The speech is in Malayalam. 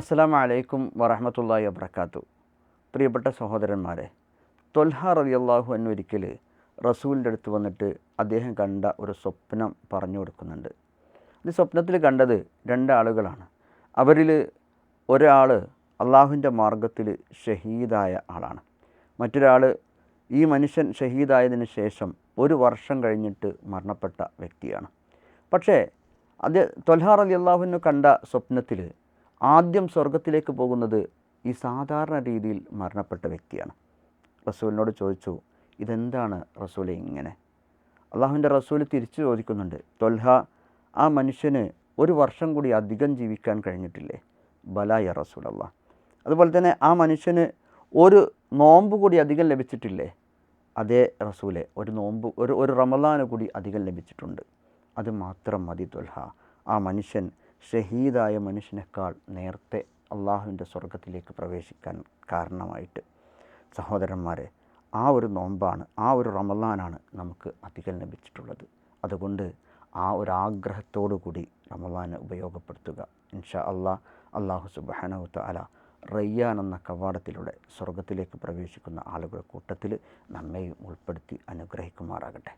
അസ്സലാമു അലൈക്കും വറഹ്മത്തുള്ളാഹി വബറകാതുഹു. പ്രിയപ്പെട്ട സഹോദരന്മാരെ, ത്വൽഹ റളിയല്ലാഹു അൻഹു ഒരിക്കൽ റസൂലിൻ്റെ അടുത്ത് വന്നിട്ട് അദ്ദേഹം കണ്ട ഒരു സ്വപ്നം പറഞ്ഞു കൊടുക്കുന്നുണ്ട്. ഇത് സ്വപ്നത്തിൽ കണ്ടത് രണ്ടാളുകളാണ്. അവരിൽ ഒരാൾ അള്ളാഹുവിൻ്റെ മാർഗത്തിൽ ഷഹീദായ ആളാണ്. മറ്റൊരാൾ ഈ മനുഷ്യൻ ഷഹീദായതിനു ശേഷം 1 വർഷം കഴിഞ്ഞിട്ട് മരണപ്പെട്ട വ്യക്തിയാണ്. പക്ഷേ ത്വൽഹ റളിയല്ലാഹു അൻഹു കണ്ട സ്വപ്നത്തിൽ ആദ്യം സ്വർഗത്തിലേക്ക് പോകുന്നത് ഈ സാധാരണ രീതിയിൽ മരണപ്പെട്ട വ്യക്തിയാണ്. റസൂലിനോട് ചോദിച്ചു, ഇതെന്താണ് റസൂലെ ഇങ്ങനെ? അള്ളാഹുവിൻ്റെ റസൂൽ തിരിച്ചു ചോദിക്കുന്നുണ്ട്, ത്വൽഹ, ആ മനുഷ്യന് 1 വർഷം കൂടി അധികം ജീവിക്കാൻ കഴിഞ്ഞിട്ടില്ലേ? ബലാ യാ റസൂലല്ലാഹ്. അതുപോലെ തന്നെ ആ മനുഷ്യന് ഒരു നോമ്പ് കൂടി അധികം ലഭിച്ചിട്ടില്ലേ? അതേ റസൂലെ, ഒരു നോമ്പ് ഒരു റമളാൻ കൂടി അധികം ലഭിച്ചിട്ടുണ്ട്. അത് മാത്രം മതി ത്വൽഹ, ആ മനുഷ്യൻ ഷഹീദായ മനുഷ്യനേക്കാൾ നേരത്തെ അള്ളാഹുവിൻ്റെ സ്വർഗത്തിലേക്ക് പ്രവേശിക്കാൻ കാരണമായിട്ട്. സഹോദരന്മാരെ, ആ ഒരു നോമ്പാണ്, ആ ഒരു റമളാനാണ് നമുക്ക് അധികം ലഭിച്ചിട്ടുള്ളത്. അതുകൊണ്ട് ആ ഒരു ആഗ്രഹത്തോടു കൂടി റമളാനെ ഉപയോഗപ്പെടുത്തുക. ഇൻഷാ അള്ളാഹു സുബ്ഹാനഹു തആല റയ്യാൻ എന്ന കവാടത്തിലൂടെ സ്വർഗത്തിലേക്ക് പ്രവേശിക്കുന്ന ആളുകളുടെ കൂട്ടത്തിൽ നമ്മെയും ഉൾപ്പെടുത്തി അനുഗ്രഹിക്കുമാറാകട്ടെ.